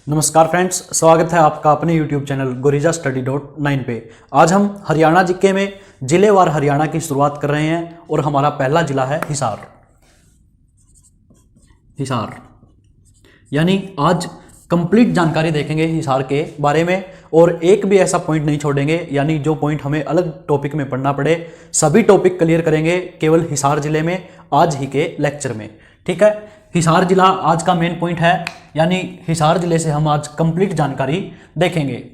नमस्कार फ्रेंड्स, स्वागत है आपका अपने YouTube चैनल Gorijastudy.9 पे। आज हम हरियाणा जीके में जिलेवार हरियाणा की शुरुआत कर रहे हैं और हमारा पहला जिला है हिसार। यानी आज कंप्लीट जानकारी देखेंगे हिसार के बारे में और एक भी ऐसा पॉइंट नहीं छोड़ेंगे, यानी जो पॉइंट हमें अलग टॉपिक में पढ़ना पड़े सभी टॉपिक क्लियर करेंगे केवल हिसार जिले में आज ही के लेक्चर में। ठीक है, हिसार जिला आज का मेन पॉइंट है, यानी हिसार जिले से हम आज कंप्लीट जानकारी देखेंगे।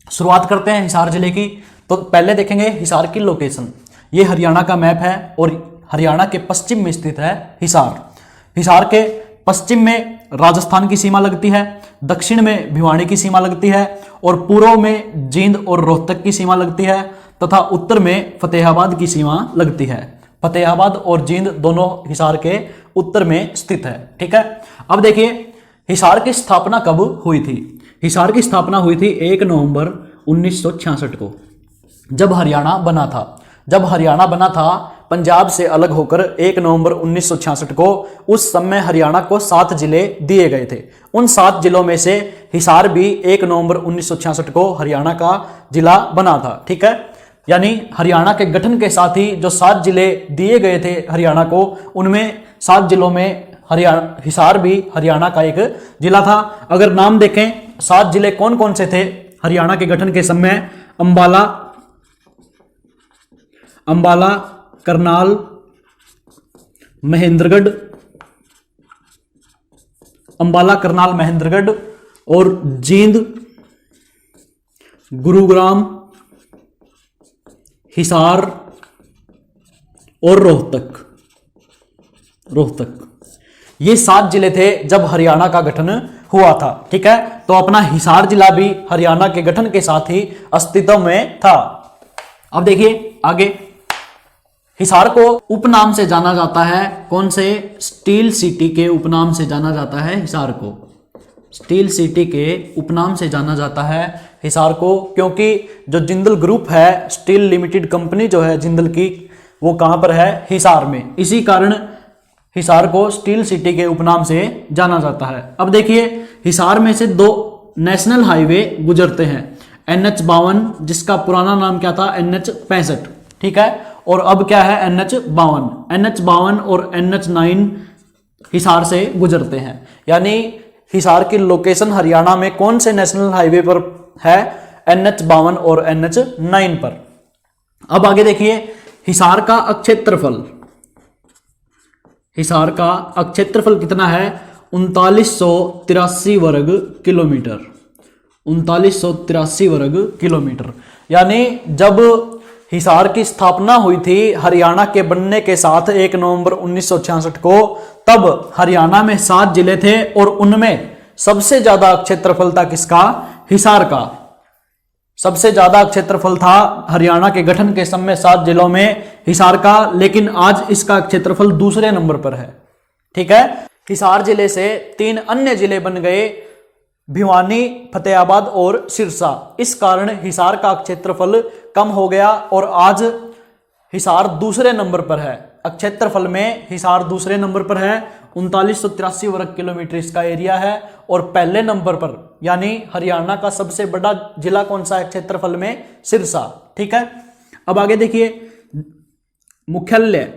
शुरुआत करते हैं हिसार जिले की। तो पहले देखेंगे हिसार की लोकेशन। ये हरियाणा का मैप है और हरियाणा के पश्चिम में स्थित है हिसार। हिसार के पश्चिम में राजस्थान की सीमा लगती है, दक्षिण में भिवानी की सीमा लगती है और पूर्व में जींद और रोहतक की सीमा लगती है तथा उत्तर में फतेहाबाद की सीमा लगती है। फतेहाबाद और जींद दोनों हिसार के उत्तर में स्थित है। ठीक है, अब देखिए हिसार की स्थापना कब हुई थी। हिसार की स्थापना हुई थी 1 नवंबर 1966 को, जब हरियाणा बना था। जब हरियाणा बना था पंजाब से अलग होकर 1 नवंबर 1966 को, उस समय हरियाणा को 7 जिले दिए गए थे। उन 7 जिलों में से हिसार भी 1 नवंबर 1966 को हरियाणा का जिला बना था। ठीक है, यानी हरियाणा के गठन के साथ ही जो 7 जिले दिए गए थे हरियाणा को, उनमें 7 जिलों में हिसार भी हरियाणा का एक जिला था। अगर नाम देखें 7 जिले कौन कौन से थे हरियाणा के गठन के समय: अंबाला, करनाल, महेंद्रगढ़, और जींद, गुरुग्राम, हिसार और रोहतक। ये 7 जिले थे जब हरियाणा का गठन हुआ था। ठीक है, तो अपना हिसार जिला भी हरियाणा के गठन के साथ ही अस्तित्व में था। अब देखिए आगे, हिसार को उपनाम से जाना जाता है। कौन से? स्टील सिटी के उपनाम से जाना जाता है हिसार को। स्टील सिटी के उपनाम से जाना जाता है हिसार को, क्योंकि जो जिंदल ग्रुप है, स्टील लिमिटेड कंपनी जो है जिंदल की, वो कहां पर है? हिसार में। इसी कारण हिसार को स्टील सिटी के उपनाम से जाना जाता है। अब देखिए हिसार में से 2 नेशनल हाईवे गुजरते हैं। NH52, जिसका पुराना नाम क्या था? NH65। ठीक है, और अब क्या है? NH52। NH52 और NH9 हिसार से गुजरते हैं। यानी हिसार की लोकेशन हरियाणा में कौन से नेशनल हाईवे पर है? NH52 और NH9 पर। अब आगे देखिए हिसार का अक्षेत्रफल। हिसार का अक्षेत्रफल कितना है? 3983 वर्ग किलोमीटर। 3983 वर्ग किलोमीटर। यानी जब हिसार की स्थापना हुई थी हरियाणा के बनने के साथ 1 नवंबर 1966 को, तब हरियाणा में 7 जिले थे और उनमें सबसे ज्यादा क्षेत्रफल था किसका? हिसार का। सबसे ज्यादा क्षेत्रफल था हरियाणा के गठन के समय 7 जिलों में हिसार का, लेकिन आज इसका क्षेत्रफल दूसरे नंबर पर है। ठीक है, हिसार जिले से 3 अन्य जिले बन गए, भिवानी, फतेहाबाद और सिरसा। इस कारण हिसार का क्षेत्रफल कम हो गया और आज हिसार दूसरे नंबर पर है। क्षेत्रफल में हिसार दूसरे नंबर पर है। 3983 वर्ग किलोमीटर इसका एरिया है और पहले नंबर पर, यानी हरियाणा का सबसे बड़ा जिला कौन सा है क्षेत्रफल में? सिरसा। ठीक है, अब आगे देखिए मुख्यालय।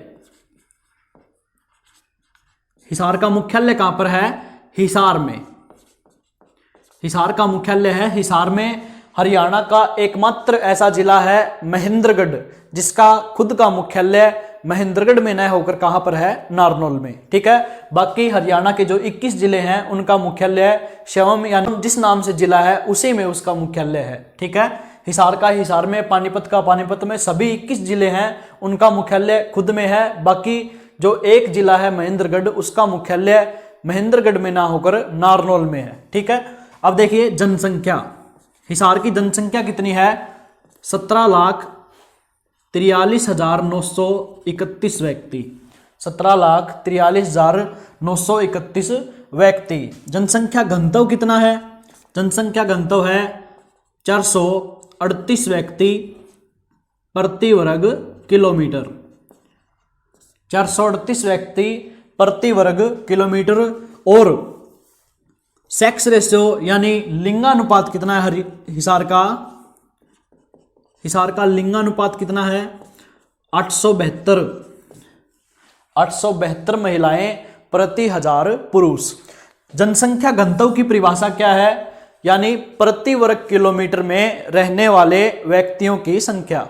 हिसार का मुख्यालय कहां पर है? हिसार में। हिसार का मुख्यालय है हिसार में। हरियाणा का एकमात्र ऐसा जिला है महेंद्रगढ़, जिसका खुद का मुख्यालय महेंद्रगढ़ में न होकर कहां पर है? नारनौल में। ठीक है, बाकी हरियाणा के जो 21 जिले हैं उनका मुख्यालय शिवम, यानी जिस नाम से जिला है उसी में उसका मुख्यालय है। ठीक है, हिसार का हिसार में, पानीपत का पानीपत में, सभी 21 जिले हैं उनका मुख्यालय खुद में है। बाकी जो एक जिला है महेंद्रगढ़, उसका मुख्यालय महेंद्रगढ़ में ना होकर नारनौल में है। ठीक है, अब देखिए जनसंख्या। हिसार की जनसंख्या कितनी है? 17,43,931 व्यक्ति। 17,43,931 व्यक्ति। जनसंख्या घनत्व कितना है? जनसंख्या घनत्व है 438 व्यक्ति प्रति वर्ग किलोमीटर। 438 व्यक्ति प्रति वर्ग किलोमीटर। और सेक्स रेशियो यानी लिंगानुपात कितना है हिसार का? हिसार का लिंगानुपात कितना है? 872 महिलाएं प्रति 1000 पुरुष। जनसंख्या घनत्व की परिभाषा क्या है? यानी प्रति वर्ग किलोमीटर में रहने वाले व्यक्तियों की संख्या।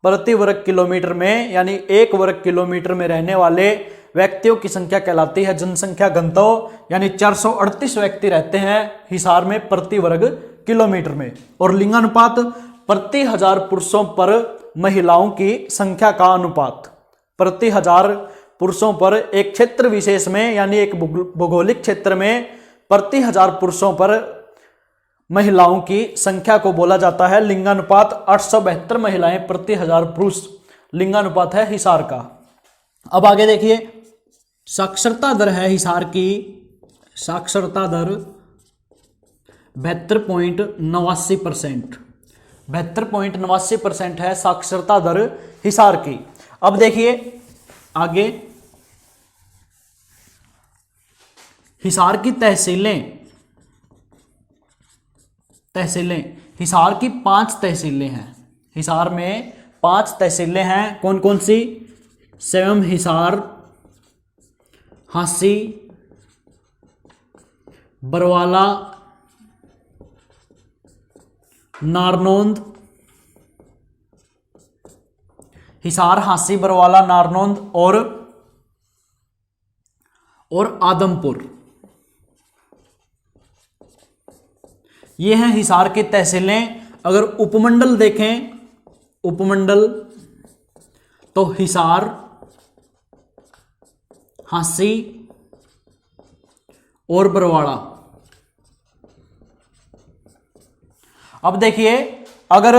प्रति वर्ग किलोमीटर में यानी 1 वर्ग किलोमीटर में रहने वाले व्यक्तियों की संख्या कहलाती है जनसंख्या घनत्व। यानी 438 व्यक्ति रहते हैं हिसार में प्रति वर्ग किलोमीटर में। और लिंगानुपात प्रति 1000 पुरुषों पर महिलाओं की संख्या का अनुपात। प्रति 1000 पुरुषों पर एक क्षेत्र विशेष में यानी एक भौगोलिक क्षेत्र में प्रति 1000 पुरुषों पर महिलाओं की संख्या को बोला जाता है लिंगानुपात। 872 महिलाएं प्रति 1000 पुरुष लिंगानुपात है हिसार का। अब आगे देखिए, साक्षरता दर है हिसार की, साक्षरता दर 72.89%। 72.89% है साक्षरता दर हिसार की। अब देखिए आगे, हिसार की तहसीलें हिसार की 5 तहसीलें हैं। हिसार में 5 तहसीलें हैं। कौन कौन सी? स्वयं हिसार, हांसी, बरवाला, नारनौंद। हिसार, हांसी, बरवाला, नारनौंद और आदमपुर। ये हैं हिसार की तहसीलें। अगर उपमंडल देखें, उपमंडल तो हिसार, हांसी और बरवाड़ा। अब देखिए, अगर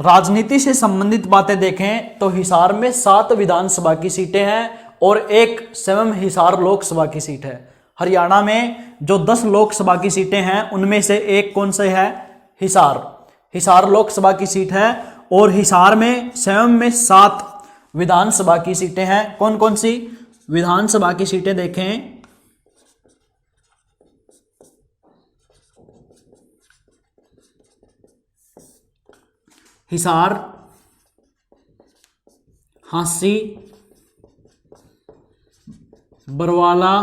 राजनीति से संबंधित बातें देखें तो हिसार में 7 विधानसभा की सीटें हैं और एक स्वयं हिसार लोकसभा की सीट है। हरियाणा में जो 10 लोकसभा की सीटें हैं उनमें से एक कौन से है? हिसार लोकसभा की सीट है। और हिसार में स्वयं में 7 विधानसभा की सीटें हैं। कौन कौन सी विधानसभा की सीटें देखें? हिसार, हांसी, बरवाला,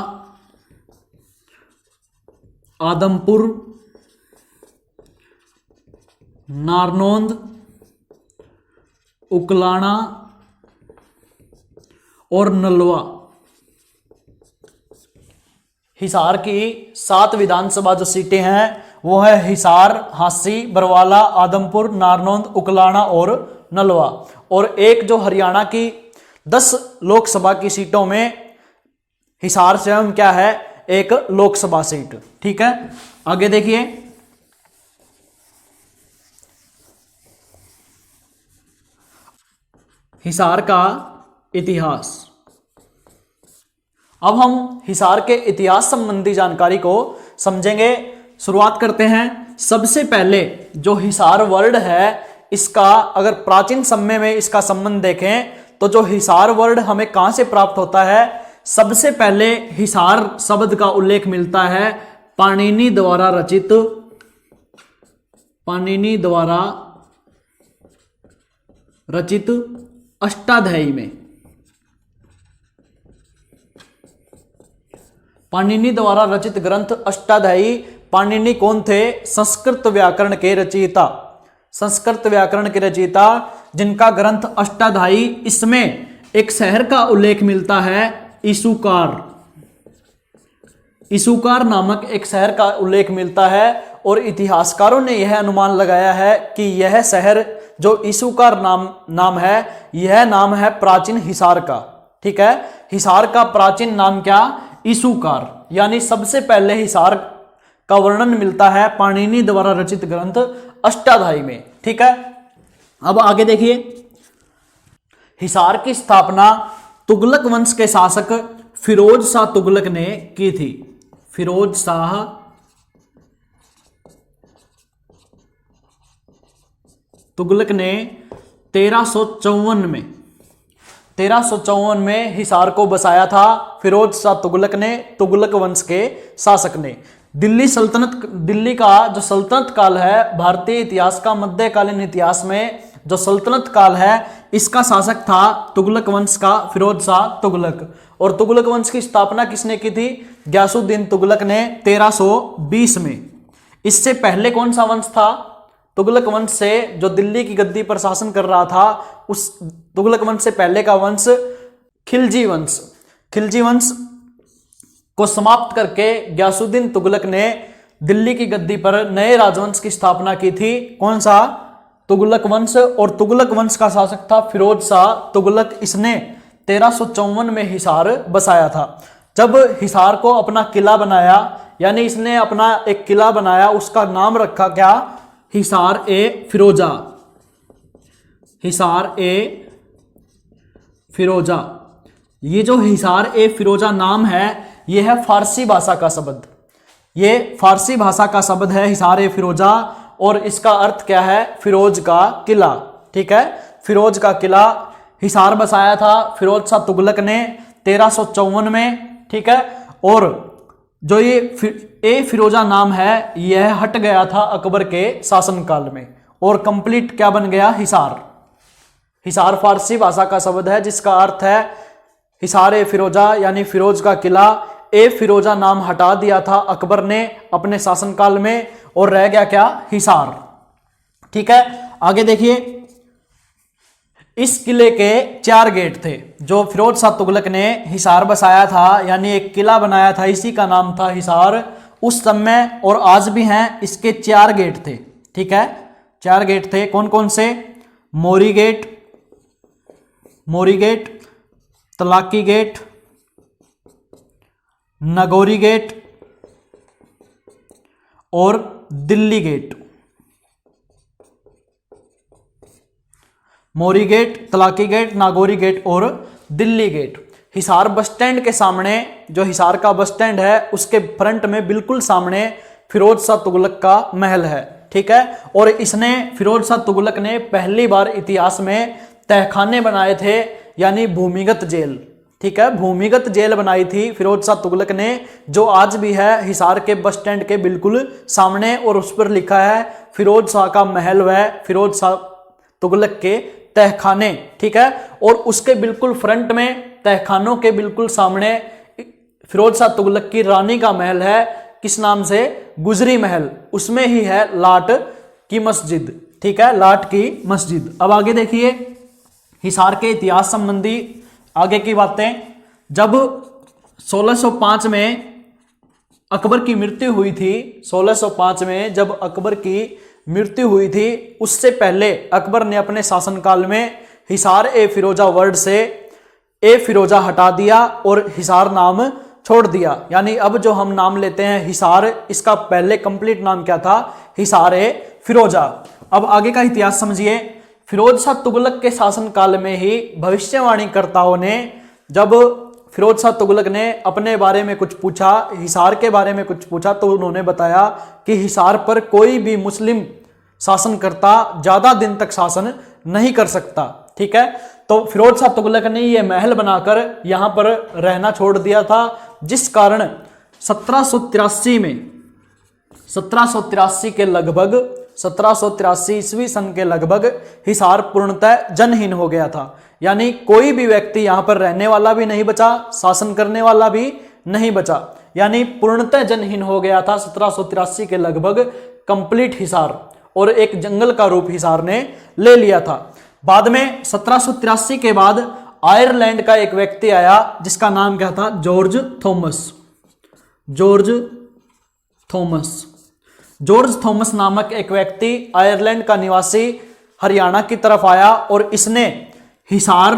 आदमपुर, नारनौंद, उकलाना और नलवा। हिसार की 7 विधानसभा जो सीटें हैं वो है हिसार, हांसी, बरवाला, आदमपुर, नारनौंद, उकलाना और नलवा। और एक जो हरियाणा की 10 लोकसभा की सीटों में हिसार स्वयं क्या है? एक लोकसभा सीट। ठीक है, आगे देखिए, हिसार का इतिहास। अब हम हिसार के इतिहास संबंधी जानकारी को समझेंगे। शुरुआत करते हैं। सबसे पहले जो हिसार वर्ड है इसका अगर प्राचीन समय में इसका संबंध देखें तो जो हिसार वर्ड हमें कहां से प्राप्त होता है? सबसे पहले हिसार शब्द का उल्लेख मिलता है पाणिनि द्वारा रचित अष्टाध्यायी में। पाणिनि द्वारा रचित ग्रंथ अष्टाध्यायी। पाणिनि कौन थे? संस्कृत व्याकरण के रचयिता। संस्कृत व्याकरण के रचयिता जिनका ग्रंथ अष्टाध्यायी। इसमें एक शहर का उल्लेख मिलता है ईसुकार नामक एक शहर का उल्लेख मिलता है। और इतिहासकारों ने यह अनुमान लगाया है कि यह शहर जो ईसुकार नाम है, यह नाम है प्राचीन हिसार का। ठीक है, हिसार का प्राचीन नाम क्या? ईसुकार। यानी सबसे पहले हिसार का वर्णन मिलता है पाणिनि द्वारा रचित ग्रंथ अष्टाध्यायी में। ठीक है, अब आगे देखिए, हिसार की स्थापना तुगलक वंश के शासक फिरोज शाह तुगलक ने की थी। फिरोज शाह तुगलक ने 1354 में हिसार को बसाया था। फिरोज शाह तुगलक ने, तुगलक वंश के शासक ने। दिल्ली का जो सल्तनत काल है, भारतीय इतिहास का मध्यकालीन इतिहास में जो सल्तनत काल है, इसका शासक था तुगलक वंश का फिरोज शाह तुगलक। और तुगलक वंश की स्थापना किसने की थी? गयासुद्दीन तुगलक ने 1320 में। इससे पहले कौन सा वंश था? तुगलक वंश से जो दिल्ली की गद्दी पर शासन कर रहा था, उस तुगलक वंश से पहले का वंश खिलजी वंश। खिलजी वंश को समाप्त करके गयासुद्दीन तुगलक ने दिल्ली की गद्दी पर नए राजवंश की स्थापना की थी। कौन सा? तुगलक वंश। और तुगलक वंश का शासक था फिरोज शाह तुगलक। इसने 1354 में हिसार बसाया था। जब हिसार को अपना किला बनाया, यानी इसने अपना एक किला बनाया, उसका नाम रखा क्या? हिसार ए फिरोजा। हिसार ए फिरोजा। ये जो हिसार ए फिरोजा नाम है, यह है फारसी भाषा का शब्द। ये फारसी भाषा का शब्द है हिसार ए फिरोजा, और इसका अर्थ क्या है? फिरोज का किला। ठीक है, फिरोज का किला। हिसार बसाया था फिरोज शाह तुगलक ने 1354 में। ठीक है, और जो ये ए फिरोजा नाम है, यह हट गया था अकबर के शासनकाल में, और कंप्लीट क्या बन गया? हिसार। हिसार फारसी भाषा का शब्द है जिसका अर्थ है हिसार ए फिरोजा, यानी फिरोज का किला। ए फिरोजा नाम हटा दिया था अकबर ने अपने शासनकाल में, और रह गया क्या? हिसार। ठीक है, आगे देखिए। इस किले के 4 गेट थे। जो फिरोज शाह तुगलक ने हिसार बसाया था, यानी एक किला बनाया था, इसी का नाम था हिसार उस समय, और आज भी हैं। इसके 4 गेट थे। ठीक है, 4 गेट थे। कौन कौन से? Mori gate, Mori gate, Talaki gate, Nagauri gate और Delhi gate. Mori gate, Talaki gate, Nagauri gate और Delhi gate. Hisar bus stand के सामने, जो हिसार का बस स्टैंड है, उसके फ्रंट में बिल्कुल सामने फिरोज शाह तुगलक का महल है। ठीक है, और इसने फिरोज शाह तुगलक ने पहली बार इतिहास में तहखाने बनाए थे, यानी भूमिगत जेल। ठीक है, भूमिगत जेल बनाई थी फिरोज शाह तुगलक ने, जो आज भी है हिसार के बस स्टैंड के बिल्कुल सामने, और उस पर लिखा है फिरोज शाह का महल व फिरोज शाह तुगलक के तहखाने। ठीक है, और उसके बिल्कुल फ्रंट में, तहखानों के बिल्कुल सामने, फिरोज शाह तुगलक की रानी का महल है। किस नाम से? गुजरी महल। उसमें ही है लाट की मस्जिद। ठीक है, लाट की मस्जिद। अब आगे देखिए हिसार के इतिहास संबंधी आगे की बातें। जब 1605 में अकबर की मृत्यु हुई थी, 1605 में जब अकबर की मृत्यु हुई थी, उससे पहले अकबर ने अपने शासनकाल में हिसार ए फिरोजा वर्ड से ए फिरोजा हटा दिया और हिसार नाम छोड़ दिया। यानी अब जो हम नाम लेते हैं हिसार, इसका पहले कंप्लीट नाम क्या था? हिसार ए फिरोजा। अब आगे का इतिहास समझिए। फिरोज शाह तुगलक के शासनकाल में ही भविष्यवाणी कर्ताओं ने, जब फिरोज शाह तुगलक ने अपने बारे में कुछ पूछा, हिसार के बारे में कुछ पूछा, तो उन्होंने बताया कि हिसार पर कोई भी मुस्लिम शासनकर्ता ज्यादा दिन तक शासन नहीं कर सकता। ठीक है, तो फिरोज शाह तुगलक ने यह महल बनाकर यहां पर रहना छोड़ दिया था, जिस कारण 1783 में 1783 के लगभग 1783 ईस्वी सन के लगभग हिसार पूर्णतः जनहीन हो गया था। यानी कोई भी व्यक्ति यहां पर रहने वाला भी नहीं बचा, शासन करने वाला भी नहीं बचा, यानी पूर्णतः जनहीन हो गया था 1783 के लगभग कंप्लीट हिसार, और एक जंगल का रूप हिसार ने ले लिया था। बाद में 1783 के बाद आयरलैंड का एक व्यक्ति आया जिसका नाम क्या था? George Thomas. George Thomas. George Thomas नामक एक व्यक्ति आयरलैंड का निवासी हरियाणा की तरफ आया और इसने हिसार,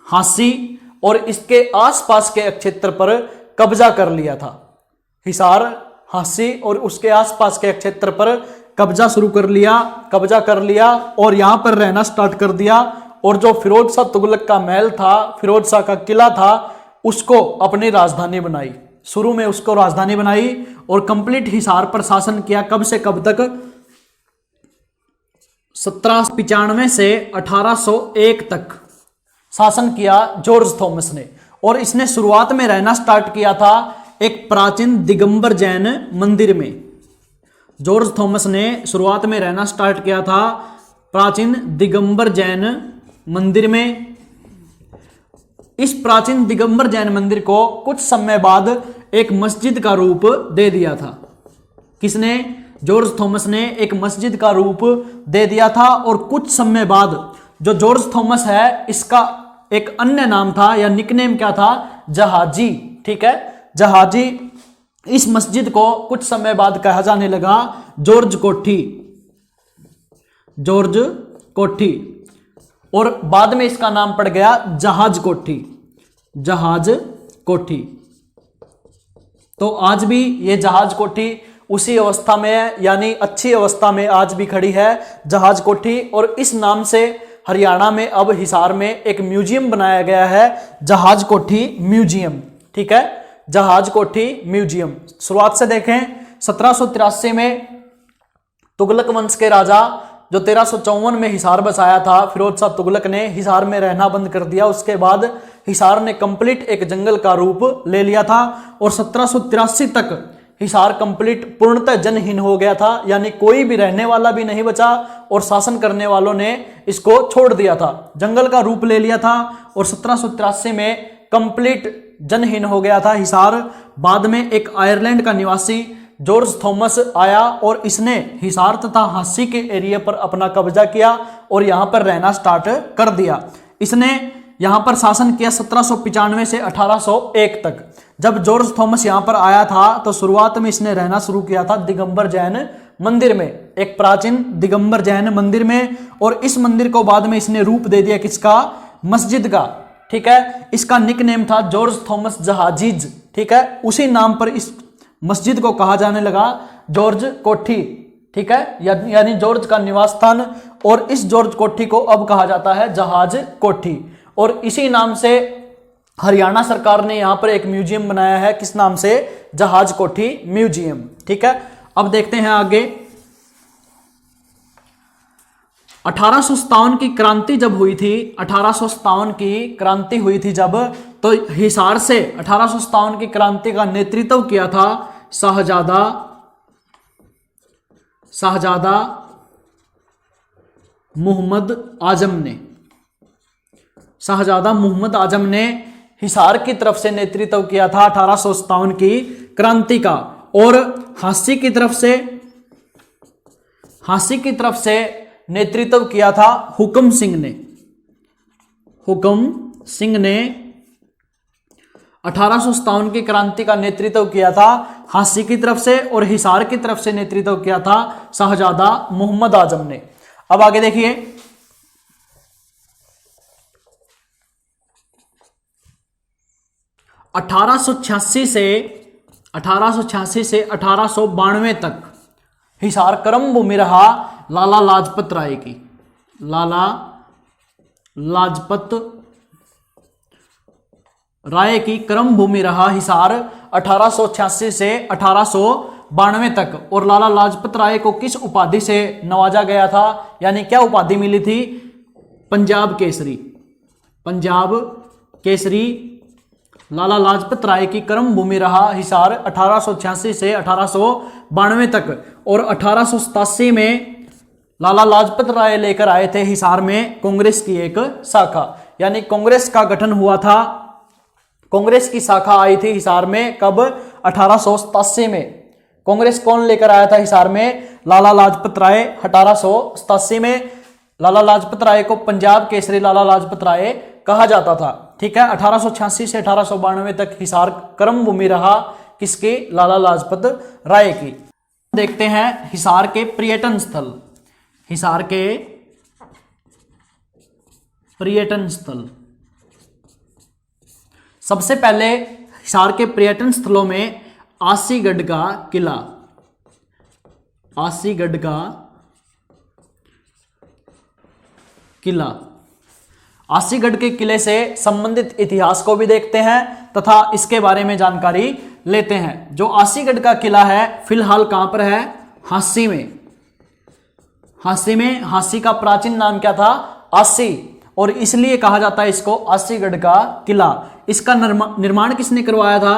हांसी और इसके आसपास के क्षेत्र पर कब्जा कर लिया था। हिसार, हांसी और उसके आसपास के क्षेत्र पर कब्जा कर लिया और यहां पर रहना स्टार्ट कर दिया। और जो फिरोज शाह तुगलक का महल था, फिरोज शाह का किला था, उसको अपनी राजधानी बनाई। शुरू में उसको राजधानी बनाई और कंप्लीट हिसार पर शासन किया। कब से कब तक? 1795 से 1801 तक शासन किया जॉर्ज थॉमस ने। और इसने शुरुआत में रहना स्टार्ट किया था एक प्राचीन दिगंबर जैन मंदिर में। जॉर्ज थॉमस ने शुरुआत में रहना स्टार्ट किया था प्राचीन दिगंबर जैन मंदिर में। इस प्राचीन दिगंबर जैन मंदिर को कुछ समय बाद एक मस्जिद का रूप दे दिया था। किसने? जॉर्ज थॉमस ने एक मस्जिद का रूप दे दिया था। और कुछ समय बाद जो जॉर्ज थॉमस है, इसका एक अन्य नाम था या निकनेम क्या था? जहाजी। ठीक है, जहाजी। इस मस्जिद को कुछ समय बाद कहा जाने लगा जॉर्ज कोठी, जॉर्ज कोठी। और बाद में इसका नाम पड़ गया जहाज कोठी, जहाज कोठी। तो आज भी ये जहाज कोठी उसी अवस्था में है, यानी अच्छी अवस्था में आज भी खड़ी है जहाज कोठी। और इस नाम से हरियाणा में अब हिसार में एक म्यूजियम बनाया गया है, जहाज कोठी म्यूजियम। ठीक है, जहाज कोठी म्यूजियम। शुरुआत से देखें, 1783 में तुगलक वंश के राजा जो 1354 में हिसार बसाया था, फिरोज शाह तुगलक ने हिसार में रहना बंद कर दिया। उसके बाद हिसार ने कंप्लीट एक जंगल का रूप ले लिया था और 1783 तक हिसार कंप्लीट पूर्णतः जनहीन हो गया था, यानी कोई भी रहने वाला भी नहीं बचा और शासन करने वालों ने इसको छोड़ दिया था, जंगल का रूप ले लिया था और 1783 में कंप्लीट जनहीन हो गया था हिसार। बाद में एक आयरलैंड का निवासी जॉर्ज थॉमस आया और इसने हिसार तथा हांसी के एरिया पर अपना कब्जा किया और यहां पर रहना स्टार्ट कर दिया। इसने यहां पर शासन किया 1795 से 1801 तक। जब जॉर्ज थॉमस यहां पर आया था तो शुरुआत में इसने रहना शुरू किया था दिगंबर जैन मंदिर में, एक प्राचीन दिगंबर जैन मंदिर में। और इस मंदिर को बाद में इसने रूप दे दिया किसका? मस्जिद का। ठीक है, इसका निकनेम था जॉर्ज थॉमस जहाजीज। ठीक है, उसी नाम पर इस मस्जिद को कहा जाने लगा जॉर्ज कोठी। ठीक है, यानी जॉर्ज का निवास स्थान। और इस जॉर्ज कोठी को अब कहा जाता है जहाज कोठी। और इसी नाम से हरियाणा सरकार ने यहां पर एक म्यूजियम बनाया है, किस नाम से? जहाज कोठी म्यूजियम। ठीक है, अब देखते हैं आगे। 1857 की क्रांति जब हुई थी, 1857 की क्रांति हुई थी जब, तो हिसार से 1857 की क्रांति का नेतृत्व किया था शाहजादा मोहम्मद आजम ने। शाहजादा मोहम्मद आजम ने हिसार की तरफ से नेतृत्व किया था 1857 की क्रांति का। और हांसी की तरफ से नेतृत्व किया था हुक्म सिंह ने। हुक्म सिंह ने 1857 की क्रांति का नेतृत्व किया था हांसी की तरफ से, और हिसार की तरफ से नेतृत्व किया था शाहजादा मोहम्मद आजम ने। अब आगे देखिए, 1886 से 1892 तक हिसार कर्म भूमि रहा लाला लाजपत राय की। लाला लाजपत राय की कर्म भूमि रहा हिसार 1886 से 1892 तक। और लाला लाजपत राय को किस उपाधि से नवाजा गया था, यानी क्या उपाधि मिली थी? पंजाब केसरी। पंजाब केसरी लाला लाजपत राय की कर्म भूमि रहा हिसार 1886 से 1892 तक। और 1887 में लाला लाजपत राय लेकर आए थे हिसार में कांग्रेस की एक शाखा, यानी कांग्रेस का गठन हुआ था। कांग्रेस की शाखा आई थी हिसार में कब? 1887 में। कांग्रेस कौन लेकर आया था हिसार में? लाला लाजपत राय। 1887 में लाला लाजपत राय को पंजाब केसरी लाला लाजपत राय कहा जाता था। ठीक है, 1886 से 1892 तक हिसार कर्म भूमि रहा किसकी? लाला लाजपत राय की। देखते हैं हिसार के पर्यटन स्थल। हिसार के पर्यटन स्थल, सबसे पहले हिसार के पर्यटन स्थलों में आसीगढ़ का किला। आसीगढ़ का किला, आसीगढ़ के किले से संबंधित इतिहास को भी देखते हैं तथा इसके बारे में जानकारी लेते हैं। जो आसीगढ़ का किला है फिलहाल कहां पर है? हांसी में। हांसी में। हांसी का प्राचीन नाम क्या था? आसी, और इसलिए कहा जाता है इसको आसीगढ़ का किला। इसका निर्माण किसने करवाया था?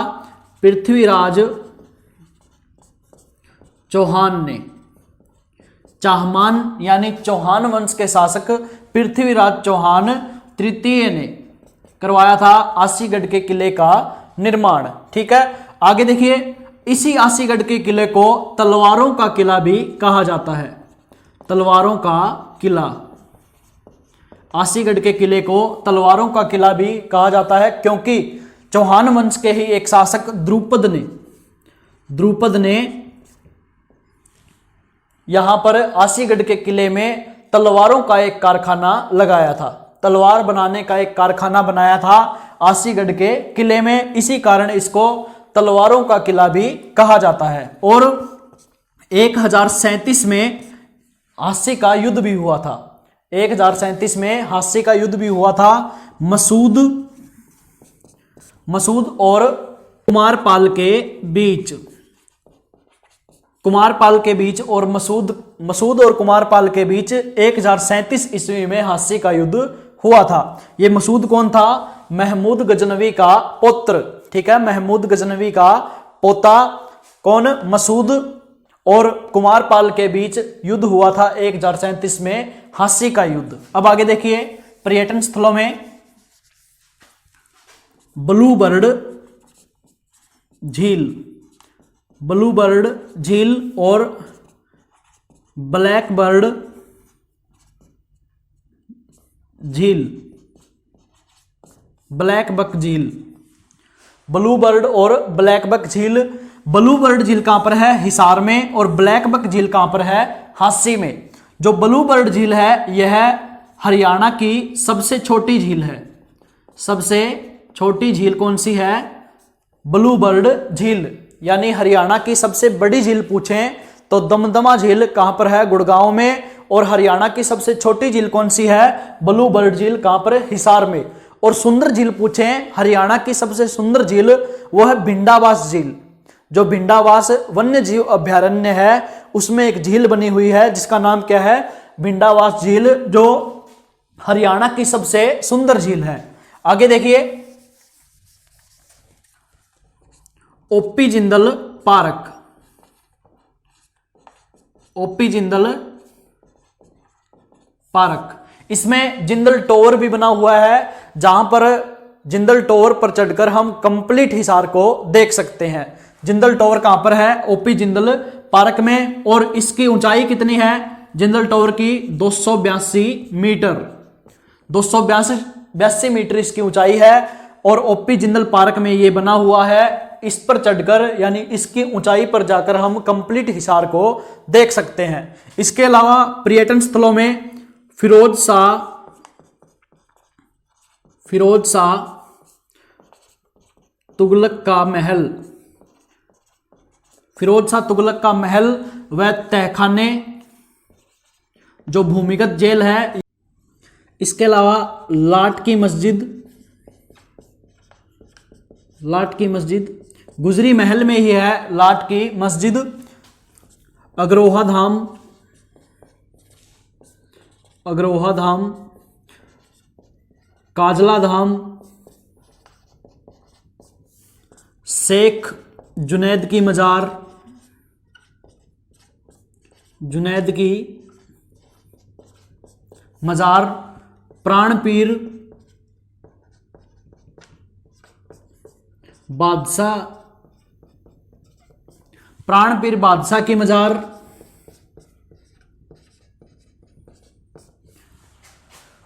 पृथ्वीराज चौहान ने, चाहमान यानी चौहान वंश के शासक पृथ्वीराज चौहान तृतीय ने करवाया था आसीगढ़ के किले का निर्माण। ठीक है, आगे देखिए, इसी आसीगढ़ के किले को तलवारों का किला भी कहा जाता है। तलवारों का किला, आसीगढ़ के किले को तलवारों का किला भी कहा जाता है, क्योंकि चौहान वंश के ही एक शासक द्रुपद ने यहां पर आसीगढ़ के किले में तलवारों का एक कारखाना लगाया था, तलवार बनाने का एक कारखाना बनाया था आसीगढ़ के किले में, इसी कारण इसको तलवारों का किला भी कहा जाता है। और 1037 में हास्य का युद्ध भी हुआ था, 1037 में हास्य का युद्ध भी हुआ था मसूद और कुमारपाल के बीच, और मसूद और कुमारपाल के बीच 1037 ईस्वी में हास्य का युद्ध हुआ था। ये मसूद कौन था? महमूद गजनवी का पुत्र। ठीक है, महमूद गजनवी का पोता कौन? मसूद और कुमारपाल के बीच युद्ध हुआ था 1037 में, हास्य का युद्ध। अब आगे देखिए, पर्यटन स्थलों में ब्लूबर्ड झील और ब्लैकबर्ड झील, ब्लैकबक झील, ब्लूबर्ड और ब्लैकबक झील। ब्लूबर्ड झील कहां पर है? हिसार में। और ब्लैकबक झील कहां पर है? हांसी में। जो ब्लूबर्ड झील है यह हरियाणा की सबसे छोटी झील है। सबसे छोटी झील कौन सी है? ब्लूबर्ड झील। यानी हरियाणा की सबसे बड़ी झील पूछें तो दमदमा झील कहां पर है? गुड़गांव में। और हरियाणा की सबसे छोटी झील कौन सी है? ब्लूबर्ड झील। कहां पर? हिसार में। और सुंदर झील पूछें, हरियाणा की सबसे सुंदर झील वो है भिंडावास झील। जो भिंडावास वन्य जीव अभ्यारण्य है उसमें एक झील बनी हुई है जिसका नाम क्या है? भिंडावास झील, जो हरियाणा की सबसे सुंदर झील है। आगे देखिए, OP Jindal park. OP Jindal park, इसमें जिंदल टॉवर भी बना हुआ है, जहां पर जिंदल टॉवर पर चढ़कर हम कंप्लीट हिसार को देख सकते हैं। जिंदल टॉवर कहां पर है? ओपी जिंदल पार्क में। और इसकी ऊंचाई कितनी है जिंदल टॉवर की? 282 मीटर। 282 मीटर इसकी ऊंचाई है। और ओपी जिंदल पार्क में ये बना हुआ है। इस पर चढ़कर यानी इसकी ऊंचाई पर जाकर हम कंप्लीट हिसार को देख सकते हैं। इसके अलावा पर्यटन स्थलों में फिरोज शाह तुगलक का महल, फिरोज शाह तुगलक का महल व तहखाने, जो भूमिगत जेल है। इसके अलावा लाट की मस्जिद गुजरी महल में ही है लाट की मस्जिद। अग्रोहा धाम, काजला धाम, शेख जुनैद की मजार, प्राणपीर बादशाह की मजार,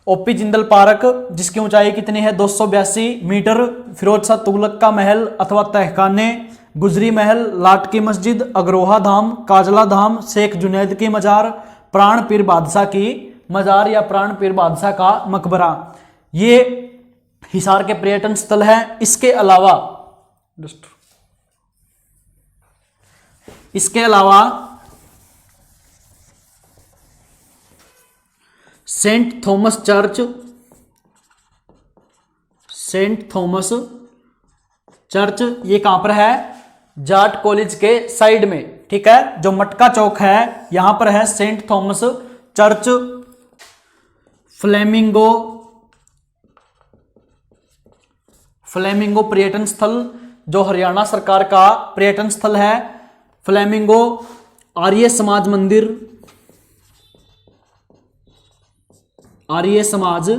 ओपी जिंदल पार्क जिसकी ऊंचाई कितनी है? 282 मीटर। फिरोज शाह तुगलक का महल अथवा तहखाने, गुजरी महल, लाट की मस्जिद, अग्रोहा धाम, काजला धाम, शेख जुनैद की मजार, प्राणपीर बादशाह की मजार या प्राणपीर बादशाह का मकबरा, ये हिसार के पर्यटन स्थल हैं। इसके अलावा सेंट थॉमस चर्च ये कहां पर है? जाट कॉलेज के साइड में। ठीक है, जो मटका चौक है यहां पर है सेंट थॉमस चर्च। फ्लेमिंगो पर्यटन स्थल जो हरियाणा सरकार का पर्यटन स्थल है, फ्लेमिंगो, आर्य समाज मंदिर, आर्य समाज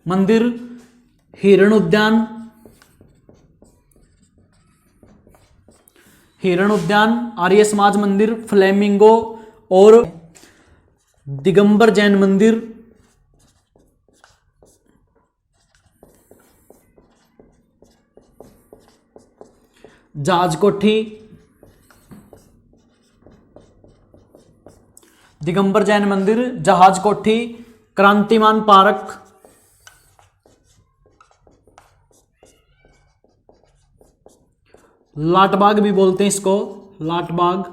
मंदिर, हिरण उद्यान, हिरण उद्यान, आर्य समाज मंदिर, फ्लेमिंगो और दिगंबर जैन मंदिर, जहाज कोठी, दिगंबर जैन मंदिर, जहाज कोठी, क्रांतिमान पार्क, लाटबाग भी बोलते हैं इसको, लाटबाग,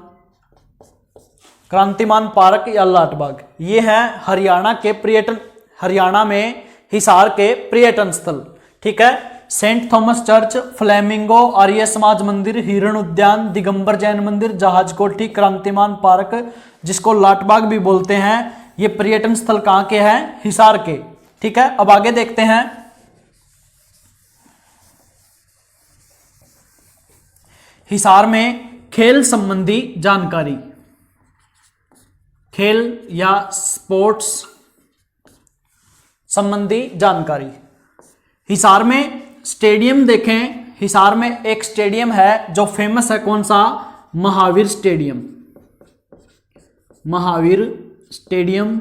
क्रांतिमान पार्क या लाटबाग, ये है हरियाणा के पर्यटन, हरियाणा में हिसार के पर्यटन स्थल। ठीक है, Saint Thomas church, flamingo, Arya Samaj मंदिर, हिरण उद्यान, दिगंबर जैन मंदिर, जहाज कोठी, क्रांतिमान पार्क, जिसको लाटबाग भी बोलते हैं, ये पर्यटन स्थल कहां के हैं? हिसार के। ठीक है, अब आगे देखते हैं। हिसार में खेल संबंधी जानकारी, खेल या स्पोर्ट्स संबंधी जानकारी। हिसार में स्टेडियम देखें, हिसार में एक स्टेडियम है जो फेमस है, कौन सा? महावीर स्टेडियम, महावीर स्टेडियम,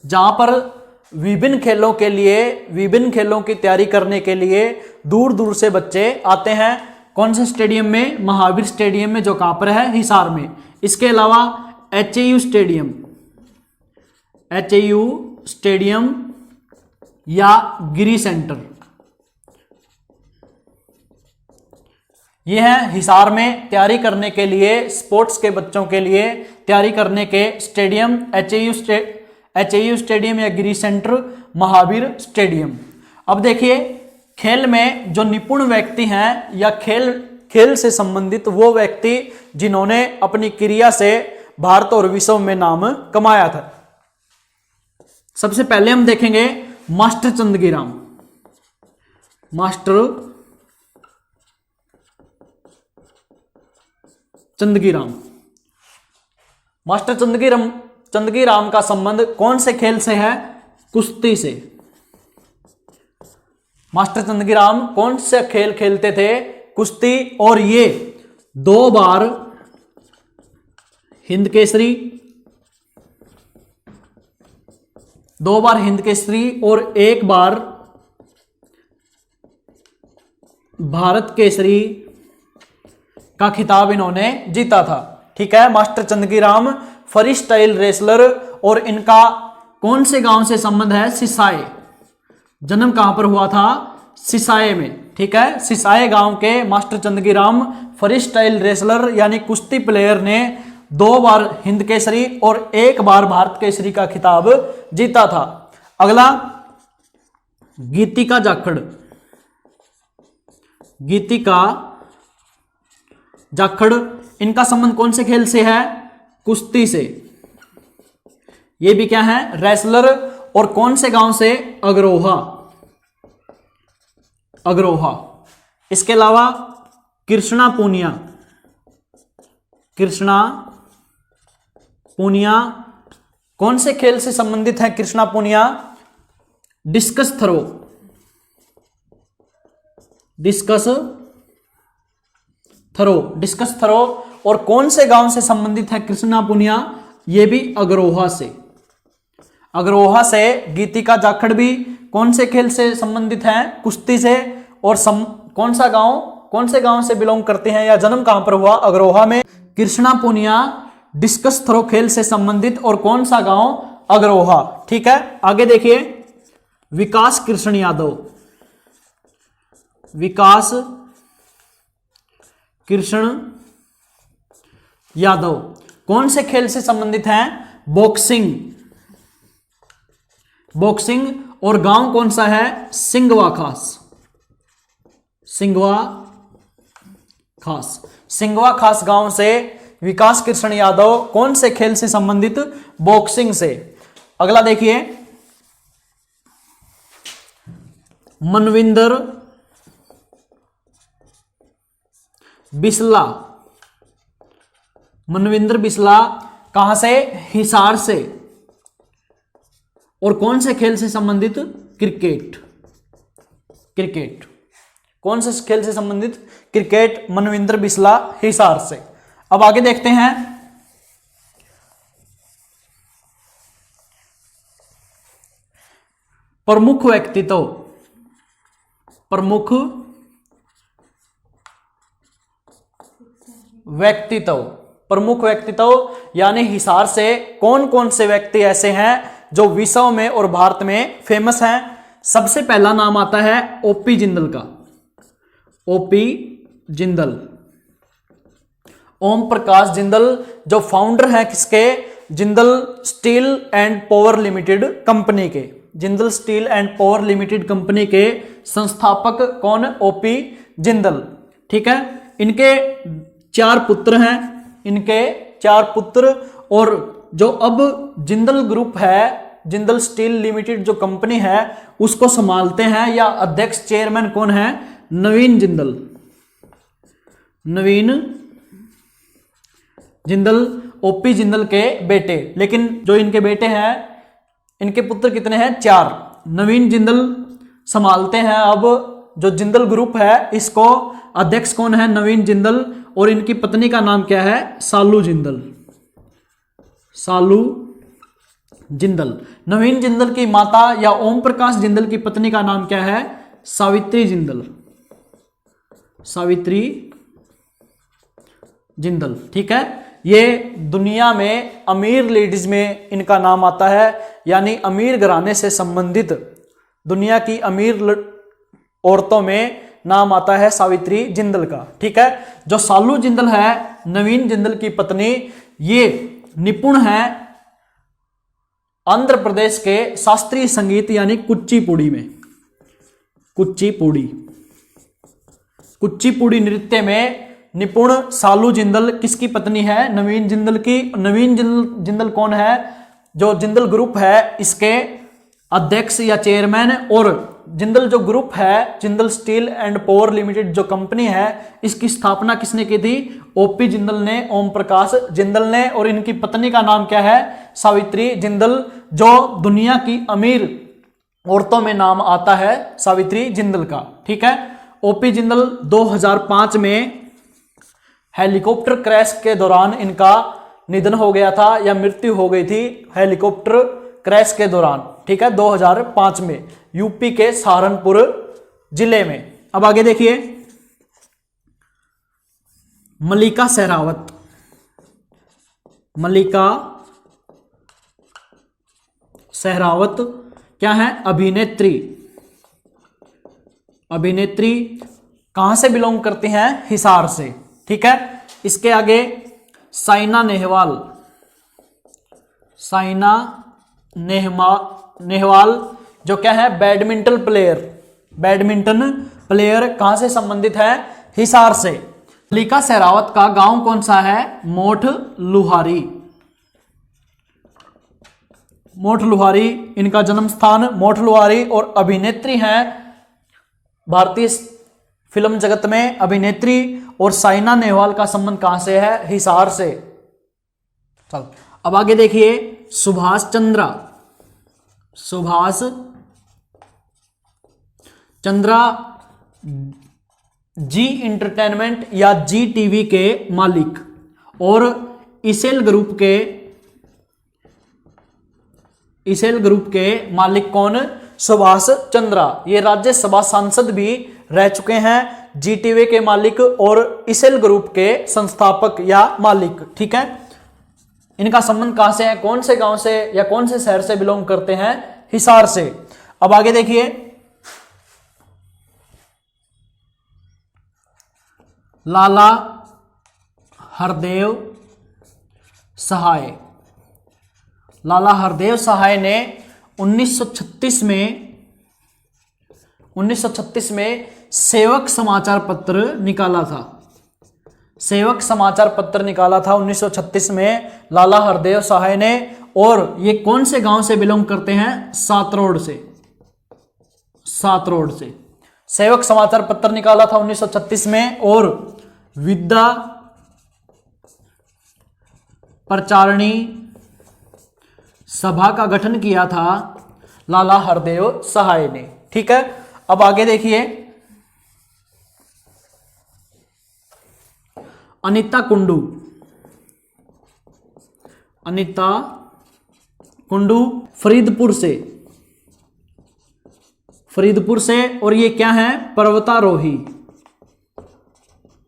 जहां पर विभिन्न खेलों के लिए, विभिन्न खेलों की तैयारी करने के लिए दूर दूर से बच्चे आते हैं। कौन से स्टेडियम में? महावीर स्टेडियम में, जो कहां पर है? हिसार में। इसके अलावा HAU स्टेडियम, HAU स्टेडियम या गिरी सेंटर, यह है हिसार में तैयारी करने के लिए, स्पोर्ट्स के बच्चों के लिए तैयारी करने के स्टेडियम, HAU स्टेडियम या गिरी सेंटर, महावीर स्टेडियम। अब देखिए, खेल में जो निपुण व्यक्ति हैं या खेल से संबंधित वो व्यक्ति जिन्होंने अपनी क्रिया से भारत और विश्व में नाम कमाया था। सबसे पहले हम देखेंगे master Chandgiram, master Chandgiram. Master Chandgiram का संबंध कौन से खेल से है? कुश्ती से। मास्टर चंदगीराम कौन से खेल खेलते थे? कुश्ती। और ये 2 बार हिंद केसरी, 2 बार हिंद केसरी और 1 बार भारत केसरी का खिताब इन्होंने जीता था। ठीक है, master Chandgiram free style wrestler, और इनका कौन से गांव से संबंध है? सिसाए। जन्म कहां पर हुआ था? सिसाए में। ठीक है, सिसाए गांव के master Chandgiram free style wrestler यानी कुश्ती प्लेयर ने 2 बार हिंद केसरी और 1 बार भारत केसरी का खिताब जीता था। अगला गीतिका जाखड़, गीतिका जाखड़, इनका संबंध कौन से खेल से है? कुश्ती से। ये भी क्या है? रेसलर। और कौन से गांव से? अग्रोहा, अग्रोहा। इसके अलावा कृष्णा पूनिया, कृष्णा पूनिया कौन से खेल से संबंधित है? Krishna Poonia discus throw, discus throw, discus throw. और कौन से गांव से संबंधित है कृष्णा पूनिया? ये भी अग्रोहा से, अग्रोहा से। गीतिका जाखड़ भी कौन से खेल से संबंधित है? कुश्ती से। और कौन से गांव से बिलोंग करते हैं या जन्म कहां पर हुआ? अग्रोहा में। कृष्णा पूनिया डिस्कस थ्रो खेल से संबंधित, और कौन सा गांव? अग्रोहा। ठीक है, आगे देखिए विकास कृष्ण यादव, विकास कृष्ण यादव कौन से खेल से संबंधित हैं? Boxing, boxing. और गांव कौन सा है? सिंगवा खास, सिंगवा खास, सिंगवा खास गांव से विकास कृष्ण यादव कौन से खेल से संबंधित? बॉक्सिंग से। अगला देखिए मनविंदर बिस्ला। मनविंदर बिस्ला कहां से? हिसार से। और कौन से खेल से संबंधित? क्रिकेट। क्रिकेट। कौन से खेल से संबंधित? क्रिकेट। मनविंदर बिस्ला हिसार से। अब आगे देखते हैं, प्रमुख व्यक्तित्व। प्रमुख व्यक्तित्व। प्रमुख व्यक्तित्व यानी हिसार से कौन कौन से व्यक्ति ऐसे हैं जो विश्व में और भारत में फेमस हैं। सबसे पहला नाम आता है ओपी जिंदल का। ओपी जिंदल। ओम प्रकाश जिंदल जो फाउंडर हैं किसके? Jindal steel and power limited company के। Jindal steel and power limited company के संस्थापक कौन? ओपी जिंदल। ठीक है। इनके 4 पुत्र हैं। इनके 4 पुत्र। और जो अब जिंदल ग्रुप है, जिंदल स्टील लिमिटेड जो कंपनी है, उसको संभालते हैं या अध्यक्ष चेयरमैन कौन है? नवीन जिंदल। नवीन जिंदल ओपी जिंदल के बेटे। लेकिन जो इनके बेटे हैं, इनके पुत्र कितने हैं? 4। नवीन जिंदल संभालते हैं अब जो जिंदल ग्रुप है, इसको अध्यक्ष कौन है? नवीन जिंदल। और इनकी पत्नी का नाम क्या है? सालू जिंदल। सालू जिंदल। नवीन जिंदल की माता या ओम प्रकाश जिंदल की पत्नी का नाम क्या है? सावित्री जिंदल। सावित्री जिंदल। ठीक है। ये दुनिया में अमीर लेडीज में इनका नाम आता है, यानी अमीर घराने से संबंधित दुनिया की अमीर औरतों में नाम आता है सावित्री जिंदल का। ठीक है। जो सालू जिंदल है, नवीन जिंदल की पत्नी, ये निपुण है आंध्र प्रदेश के शास्त्रीय संगीत यानी कुचिपुड़ी में। कुचिपुड़ी। कुचिपुड़ी नृत्य में निपुण सालू जिंदल किसकी पत्नी है? नवीन जिंदल की। नवीन जिंदल कौन है? जो जिंदल ग्रुप है इसके अध्यक्ष या चेयरमैन। और जिंदल जो ग्रुप है, Jindal steel and power limited जो कंपनी है, इसकी स्थापना किसने की थी? ओपी जिंदल ने, ओम प्रकाश जिंदल ने। और इनकी पत्नी का नाम क्या है? सावित्री जिंदल, जो दुनिया की अमीर औरतों में नाम आता है सावित्री जिंदल का। ठीक है। ओपी जिंदल 2005 में हेलीकॉप्टर क्रैश के दौरान इनका निधन हो गया था या मृत्यु हो गई थी हेलीकॉप्टर क्रैश के दौरान। ठीक है। 2005 में यूपी के सहारनपुर जिले में। अब आगे देखिए, मल्लिका शेरावत। मल्लिका शेरावत क्या है? अभिनेत्री। अभिनेत्री कहां से बिलोंग करती हैं? हिसार से। ठीक है। इसके आगे साइना नेहवाल। साइना नेहवाल जो क्या है? Badminton player. बैडमिंटन प्लेयर कहां से संबंधित है? हिसार से। मल्लिका शेरावत का गांव कौन सा है? मोठ लुहारी। मोठ लुहारी इनका जन्म स्थान मोठ लुहारी। और अभिनेत्री हैं भारतीय फिल्म जगत में अभिनेत्री। और साइना नेहवाल का संबंध कहां से है? हिसार से। चल अब आगे देखिए, सुभाष चंद्रा। सुभाष चंद्रा जी इंटरटेनमेंट या जी टीवी के मालिक। और इसेल ग्रुप के मालिक कौन? सुभाष चंद्रा। ये राज्यसभा सांसद भी रह चुके हैं। जी टीवी के मालिक और इसेल ग्रुप के संस्थापक या मालिक। ठीक है। इनका संबंध कहां से है? कौन से गांव से या कौन से शहर से बिलोंग करते हैं? हिसार से। अब आगे देखिए, लाला हरदेव सहाय। लाला हरदेव सहाय ने 1936 में सेवक समाचार पत्र निकाला था। सेवक समाचार पत्र निकाला था 1936 में लाला हरदेव सहाय ने। और ये कौन से गांव से बिलोंग करते हैं? सातरोड से। सातरोड से। सेवक समाचार पत्र निकाला था 1936 में और विद्या प्रचारणी सभा का गठन किया था लाला हरदेव सहाय ने। ठीक है, अब आगे देखिए, अनिता कुंडू, अनिता कुंडू फरीदपुर से, फरीदपुर से, और ये क्या है, पर्वतारोही।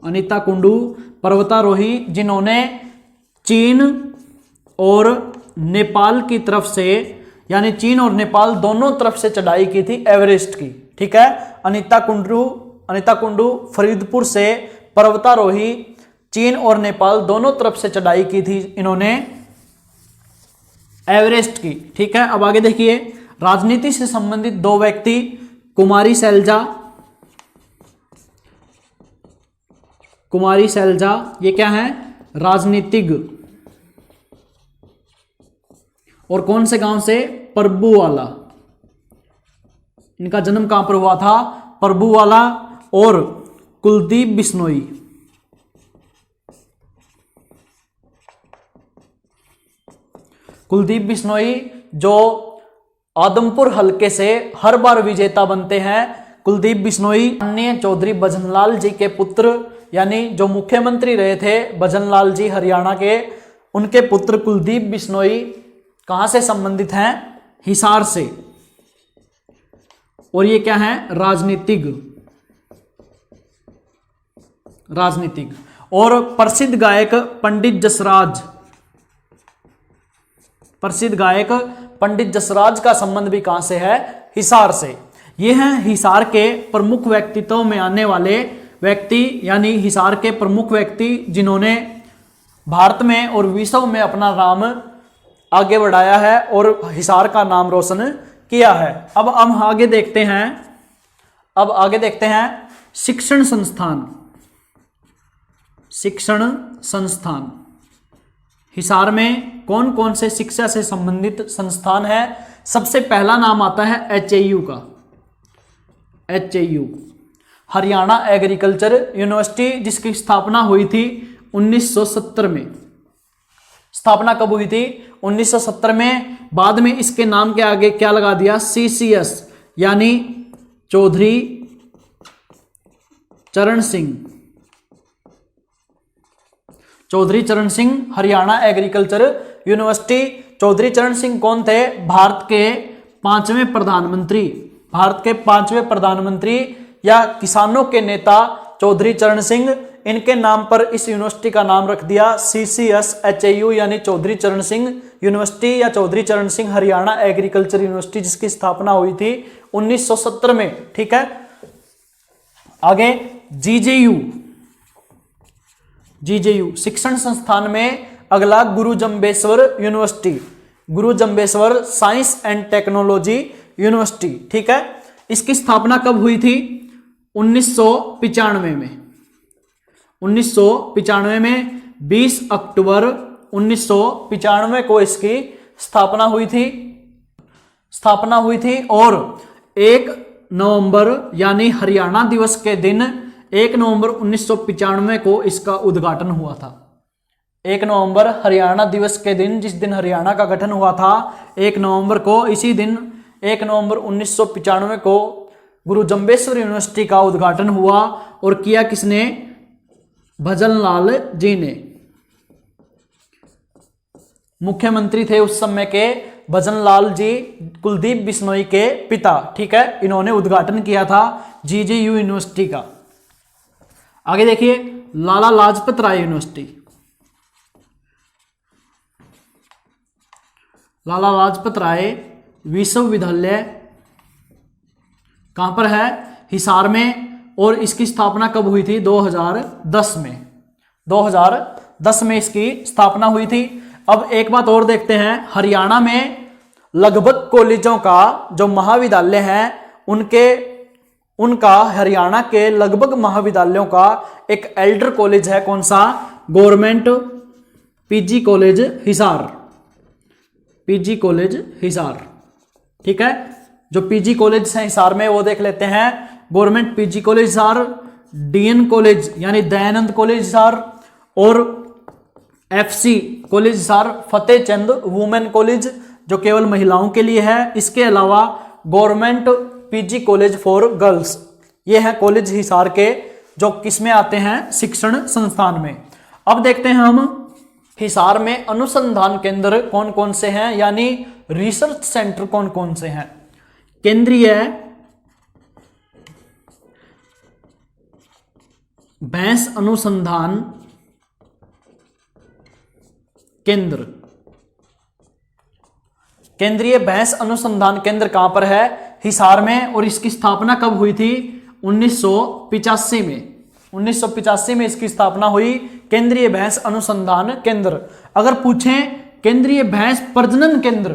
अनिता कुंडू पर्वतारोही जिन्होंने चीन और नेपाल की तरफ से, यानी चीन और नेपाल दोनों तरफ से चढ़ाई की थी एवरेस्ट की। ठीक है, अनिता कुंडू फरीदपुर से पर्वतारोही, चीन और नेपाल दोनों तरफ से चढ़ाई की थी इन्होंने एवरेस्ट की। ठीक है, अब आगे देखिए, राजनीति से संबंधित दो व्यक्ति, कुमारी सैलजा, ये क्या है, राजनीतिज्ञ, और कौन से गांव से, प्रभुवाला। इनका जन्म कहां पर हुआ था, प्रभुवाला। और कुलदीप बिश्नोई, कुलदीप बिश्नोई जो आदमपुर हलके से हर बार विजेता बनते हैं। कुलदीप बिश्नोई अन्य चौधरी भजनलाल जी के पुत्र, यानी जो मुख्यमंत्री रहे थे भजनलाल जी हरियाणा के, उनके पुत्र कुलदीप बिश्नोई कहां से संबंधित हैं, हिसार से। और ये क्या है, राजनीतिज्ञ। और प्रसिद्ध गायक पंडित जसराज का संबंध भी कहां से है, हिसार से। ये हैं हिसार के प्रमुख व्यक्तित्वों में आने वाले व्यक्ति, यानी हिसार के प्रमुख व्यक्ति जिन्होंने भारत में और विश्व में अपना नाम आगे बढ़ाया है और हिसार का नाम रोशन किया है। अब हम आगे देखते हैं शिक्षण संस्थान। हिसार में कौन कौन से शिक्षा से संबंधित संस्थान है। सबसे पहला नाम आता है HAU का, HAU हरियाणा एग्रीकल्चर यूनिवर्सिटी, जिसकी स्थापना हुई थी 1970 में। स्थापना कब हुई थी, 1970 में। बाद में इसके नाम के आगे क्या लगा दिया, CCS, यानी चौधरी चरण सिंह हरियाणा एग्रीकल्चर यूनिवर्सिटी। चौधरी चरण सिंह कौन थे, भारत के पांचवें प्रधानमंत्री या किसानों के नेता चौधरी चरण सिंह। इनके नाम पर इस यूनिवर्सिटी का नाम रख दिया CCS HAU, यानी चौधरी चरण सिंह यूनिवर्सिटी या चौधरी चरण सिंह हरियाणा एग्रीकल्चर यूनिवर्सिटी, जिसकी स्थापना हुई थी 1970 में। ठीक है, आगे GJU शिक्षण संस्थान में अगला गुरु Jambheshwar university, Guru Jambheshwar science and technology university. ठीक है, इसकी स्थापना कब हुई थी, 1995 में। 1995 में 20 अक्टूबर 1995 को इसकी स्थापना हुई थी और 1 नवंबर यानी हरियाणा दिवस के दिन 1 नवंबर 1995 को इसका उद्घाटन हुआ था। 1 नवंबर हरियाणा दिवस के दिन, जिस दिन हरियाणा का गठन हुआ था 1 नवंबर को, इसी दिन 1 नवंबर 1995 को गुरु जम्बेश्वर यूनिवर्सिटी का उद्घाटन हुआ। और किया किसने, भजनलाल जी ने। मुख्यमंत्री थे उस समय के भजनलाल जी, कुलदीप बिश्नोई के पिता। ठीक है, इन्होंने उद्घाटन किया था GJU यूनिवर्सिटी का। आगे देखिए, लाला लाजपत राय यूनिवर्सिटी। लाला लाजपत राय विश्वविद्यालय कहां पर है, हिसार में। और इसकी स्थापना कब हुई थी, 2010 में। 2010 में इसकी स्थापना हुई थी। अब एक बात और देखते हैं, हरियाणा में लगभग कॉलेजों का जो महाविद्यालय है उनका हरियाणा के लगभग महाविद्यालयों का एक एल्डर कॉलेज है। कौन सा, government PG college Hisar, PG college Hisar. ठीक है, जो पीजी कॉलेज हैं हिसार में वो देख लेते हैं। Government PG college Hisar, DN college यानी दयानंद कॉलेज हिसार, और FC college Hisar Fateh Chand women college जो केवल महिलाओं के लिए है। इसके अलावा government PG college for girls, ये है कॉलेज हिसार के जो किसमें आते हैं, शिक्षण संस्थान में। अब देखते हैं हम हिसार में अनुसंधान केंद्र कौन कौन से हैं, यानी रिसर्च सेंटर कौन कौन से हैं। केंद्रीय भैंस अनुसंधान केंद्र, केंद्रीय भैंस अनुसंधान केंद्र कहां पर है, हिसार में। और इसकी स्थापना कब हुई थी, 1985 में। 1985 में इसकी स्थापना हुई, केंद्रीय भैंस अनुसंधान केंद्र। अगर पूछें केंद्रीय भैंस प्रजनन केंद्र,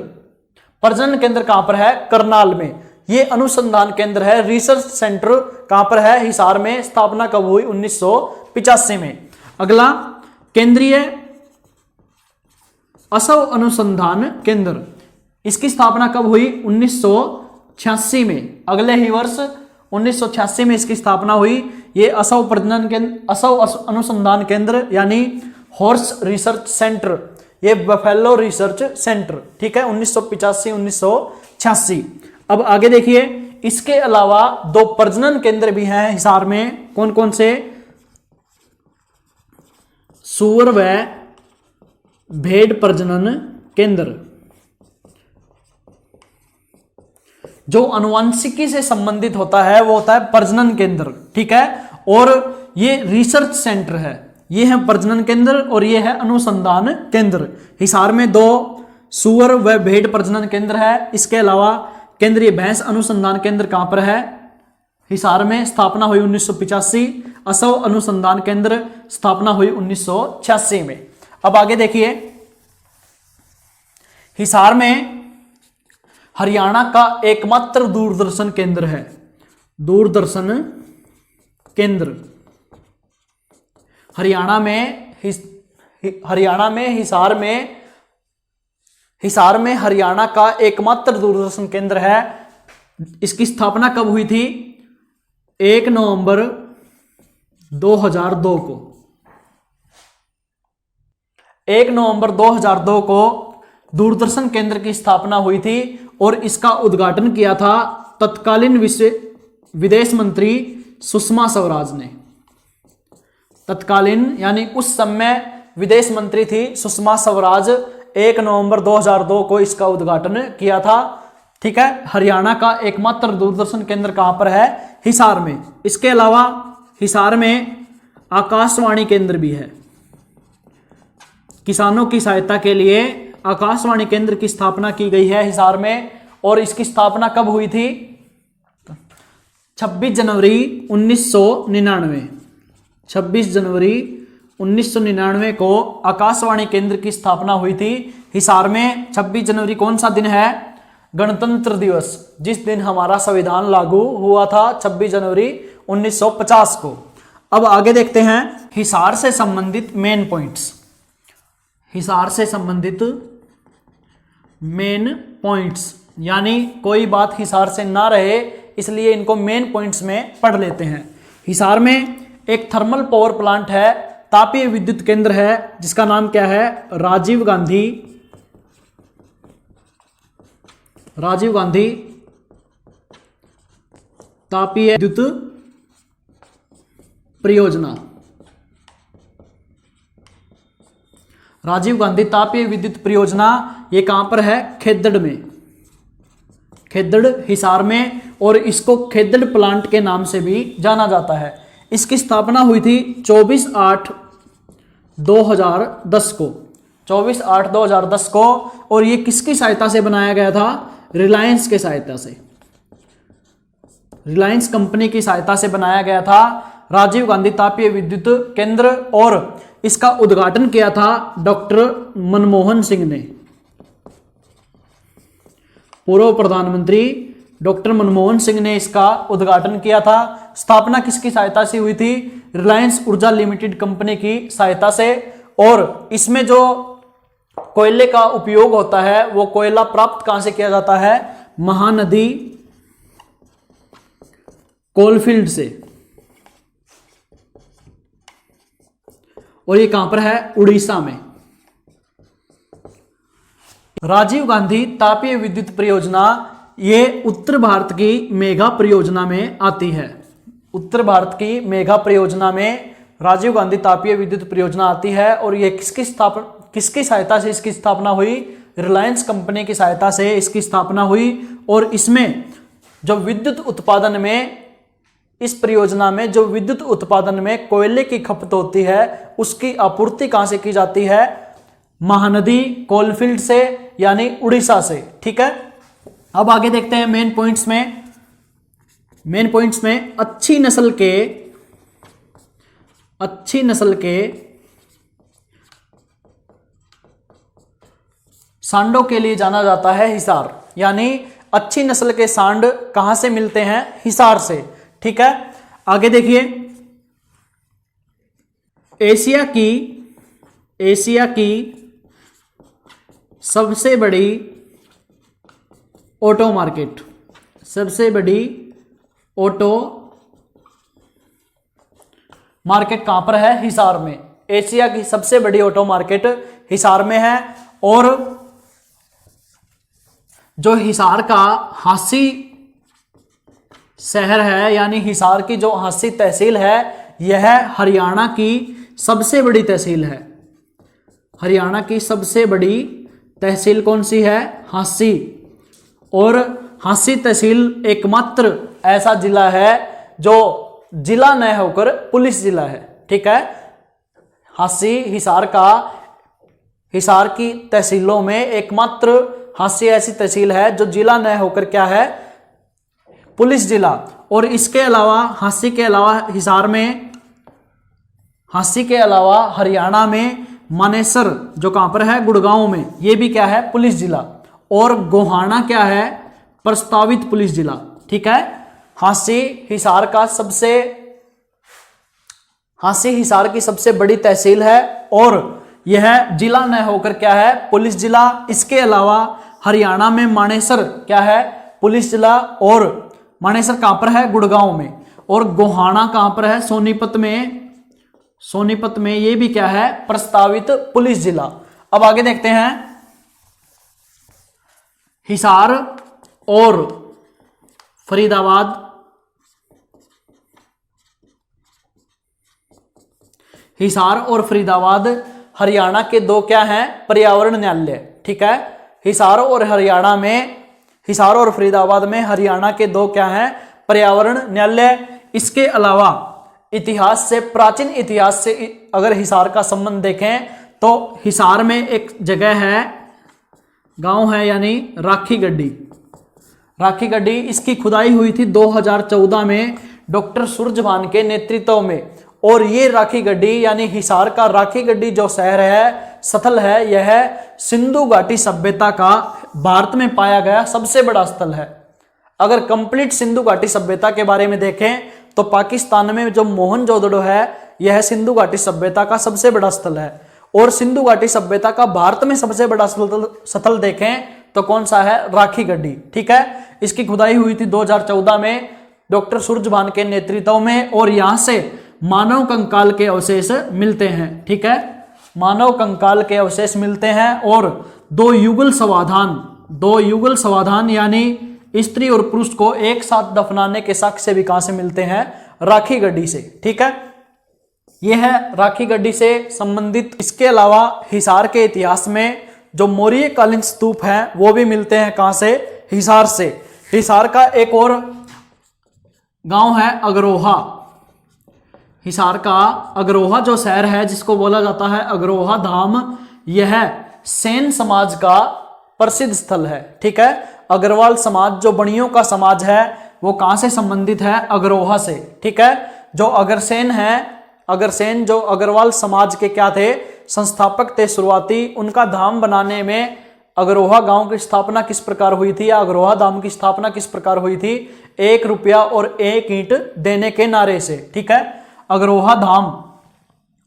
प्रजनन केंद्र कहां पर है, करनाल में। ये अनुसंधान केंद्र है, रिसर्च सेंटर कहां पर है, हिसार में। स्थापना कब हुई, 1985 में। अगला केंद्रीय असव अनुसंधान केंद्र, इसकी स्थापना कब हुई, 1986 में। अगले ही वर्ष 1986 में इसकी स्थापना हुई। ये असव प्रजनन केंद्र, असव अनुसंधान केंद्र यानी हॉर्स रिसर्च सेंटर, ये बफेलो रिसर्च सेंटर, ठीक है, 1985 1986। अब आगे देखिए, इसके अलावा दो प्रजनन केंद्र भी हैं हिसार में। कौन कौन से, सूअर व भेड़ प्रजनन केंद्र, जो अनुवांशिकी से संबंधित होता है वो होता है प्रजनन केंद्र, ठीक है। और ये रिसर्च सेंटर है, ये है प्रजनन केंद्र और ये है अनुसंधान केंद्र। हिसार में दो सूअर व भेड़ प्रजनन केंद्र है। इसके अलावा केंद्रीय भैंस अनुसंधान केंद्र कहां पर है, हिसार में। स्थापना हुई 1985। असव अनुसंधान केंद्र स्थापना हुई 1986 में। अब आगे देखिए, हिसार में हरियाणा का एकमात्र दूरदर्शन केंद्र है, दूरदर्शन केंद्र। हरियाणा में हिसार में हरियाणा का एकमात्र दूरदर्शन केंद्र है। इसकी स्थापना कब हुई थी, 1 नवंबर 2002 को। 1 नवंबर 2002 को दूरदर्शन केंद्र की स्थापना हुई थी और इसका उद्घाटन किया था तत्कालीन विदेश मंत्री सुषमा स्वराज ने। तत्कालीन यानी उस समय विदेश मंत्री थी सुषमा स्वराज। 1 नवंबर 2002 को इसका उद्घाटन किया था, ठीक है। हरियाणा का एकमात्र दूरदर्शन केंद्र कहां पर है, हिसार में। इसके अलावा हिसार में आकाशवाणी केंद्र भी है। किसानों की सहायता के लिए आकाशवाणी केंद्र की स्थापना की गई है हिसार में। और इसकी स्थापना कब हुई थी, 26 जनवरी 1999। 26 जनवरी 1999 को आकाशवाणी केंद्र की स्थापना हुई थी हिसार में। 26 जनवरी कौन सा दिन है, गणतंत्र दिवस, जिस दिन हमारा संविधान लागू हुआ था, 26 जनवरी 1950 को। अब आगे देखते हैं हिसार से संबंधित मेन पॉइंट्स। हिसार से संबंधित मेन पॉइंट्स, यानी कोई बात हिसार से ना रहे इसलिए इनको मेन पॉइंट्स में पढ़ लेते हैं। हिसार में एक थर्मल पावर प्लांट है, तापीय विद्युत केंद्र है, जिसका नाम क्या है, राजीव गांधी तापीय विद्युत परियोजना। राजीव गांधी तापीय विद्युत परियोजना ये कहां पर है, खेदड़ में, खेदड़ हिसार में। और इसको खेदड़ प्लांट के नाम से भी जाना जाता है। इसकी स्थापना हुई थी 24/8/2010 को, 24/8/2010 को। और ये किसकी सहायता से बनाया गया था, रिलायंस के सहायता से, रिलायंस कंपनी की सहायता से बनाया गया था राजीव गांधी तापीय विद्युत केंद्र। और इसका उद्घाटन किया था डॉक्टर मनमोहन सिंह ने, पूर्व प्रधानमंत्री डॉक्टर मनमोहन सिंह ने इसका उद्घाटन किया था। स्थापना किसकी सहायता से हुई थी, रिलायंस ऊर्जा लिमिटेड कंपनी की सहायता से। और इसमें जो कोयले का उपयोग होता है वो कोयला प्राप्त कहां से किया जाता है, महानदी कोलफील्ड से, और ये कहां पर है? उड़ीसा में। राजीव गांधी तापीय विद्युत परियोजना ये उत्तर भारत की मेगा परियोजना में आती है। उत्तर भारत की मेगा परियोजना में राजीव गांधी तापीय विद्युत परियोजना आती है। और ये किसकी सहायता से इसकी स्थापना हुई? रिलायंस कंपनी की सहायता से इसकी स्थापना हुई। और इसमें जो विद्युत उत्पादन में, इस परियोजना में जो विद्युत उत्पादन में कोयले की खपत होती है उसकी आपूर्ति कहां से की जाती है? महानदी कोलफील्ड से, यानी उड़ीसा से। ठीक है, अब आगे देखते हैं मेन पॉइंट्स में। मेन पॉइंट्स में अच्छी नस्ल के सांडों के लिए जाना जाता है हिसार, यानी अच्छी नस्ल के सांड कहां से मिलते हैं? हिसार से। ठीक है, आगे देखिए, एशिया की सबसे बड़ी ऑटो मार्केट, सबसे बड़ी ऑटो मार्केट कहां पर है? हिसार में। एशिया की सबसे बड़ी ऑटो मार्केट हिसार में है। और जो हिसार का हांसी शहर है, यानी हिसार की जो हांसी तहसील है, यह हरियाणा की सबसे बड़ी तहसील है। हरियाणा की सबसे बड़ी तहसील कौन सी है? हांसी। और हांसी तहसील एकमात्र ऐसा जिला है जो जिला न होकर पुलिस जिला है। ठीक है, हांसी हिसार की तहसीलों में एकमात्र हांसी ऐसी तहसील है जो जिला न होकर क्या है? पुलिस जिला। और इसके अलावा हांसी के अलावा हिसार में, हांसी के अलावा हरियाणा में मानेसर जो कहां पर है? गुड़गांव में, ये भी क्या है? पुलिस जिला। और गोहाना क्या है? प्रस्तावित पुलिस जिला। ठीक है, हांसी हिसार की सबसे बड़ी तहसील है और यह जिला न होकर क्या है? पुलिस जिला। इसके अलावा हरियाणा में मानेसर क्या है? पुलिस जिला। और मानेसर कहां पर है? गुड़गांव में। और गोहाना कहां पर है? सोनीपत में। सोनीपत में ये भी क्या है? प्रस्तावित पुलिस जिला। अब आगे देखते हैं, हिसार और फरीदाबाद, हिसार और फरीदाबाद हरियाणा के दो क्या हैं? पर्यावरण न्यायालय। ठीक है, हिसार और फरीदाबाद में हरियाणा के दो क्या हैं? पर्यावरण न्यायालय। इसके अलावा इतिहास से, प्राचीन इतिहास से अगर हिसार का संबंध देखें तो हिसार में एक जगह है, गांव है, यानी राखी गड्डी। राखी गड्डी, इसकी खुदाई हुई थी 2014 में डॉक्टर सूरजभान के नेतृत्व में। और ये राखी गड्डी, यानी हिसार का राखी गड्डी जो शहर है, स्थल है, यह सिंधु घाटी सभ्यता का भारत में पाया गया सबसे बड़ा स्थल है। अगर कंप्लीट सिंधु घाटी सभ्यता के बारे में देखें तो पाकिस्तान में जो मोहनजोदड़ो है, यह सिंधु घाटी सभ्यता का सबसे बड़ा स्थल है। और सिंधु घाटी सभ्यता का भारत में सबसे बड़ा स्थल देखें तो कौन सा है? राखी गड्डी। ठीक है, इसकी खुदाई हुई थी 2014 में डॉक्टर सूरजभान के नेतृत्व में। और यहां से मानव कंकाल के अवशेष मिलते हैं। ठीक है, मानव कंकाल के अवशेष मिलते हैं। और दो युगल समाधान यानी स्त्री और पुरुष को एक साथ दफनाने के साक्ष्य भी कहां से मिलते हैं? राखी गड्डी से। ठीक है, यह है राखी गड्डी से संबंधित। इसके अलावा हिसार के इतिहास में जो मौर्य कालीन स्तूप हैं वो भी मिलते हैं कहां से? हिसार से। हिसार का एक और गांव है अगरोहा। हिसार का अगरोहा जो शहर है, जिसको बोला जाता है अगरोहा धाम, यह सेन समाज का प्रसिद्ध स्थल है। ठीक है, अग्रवाल समाज जो बणियों का समाज है वो कहां से संबंधित है? अगरोहा से। ठीक है, जो अगरसेन है, अगरसेन जो अग्रवाल समाज के क्या थे? संस्थापक थे, शुरुआती। उनका धाम बनाने में अगरोहा गांव की स्थापना किस प्रकार हुई थी, या अगरोहा धाम की स्थापना किस प्रकार हुई थी? 1 रुपया और 1 ईंट देने के नारे से। ठीक है, अगरोहा धाम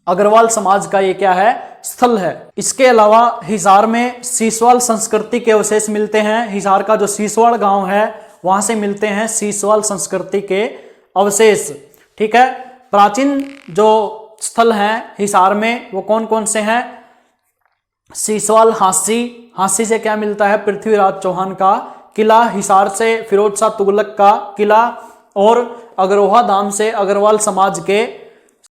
अग्रवाल समाज का ये क्या है? स्थल है। इसके अलावा हिसार में सीसवाल संस्कृति के अवशेष मिलते हैं। हिसार का जो सीसवाड़ गांव है वहां से मिलते हैं सीसवाल संस्कृति के अवशेष। ठीक है, प्राचीन जो स्थल हैं हिसार में वो कौन कौन से हैं? सीसवाल हांसी, हांसी से क्या मिलता है? पृथ्वीराज चौहान का किला, हिसार से फिरोज शाह तुगलक का किला, और अग्रोहा धाम से अग्रवाल समाज के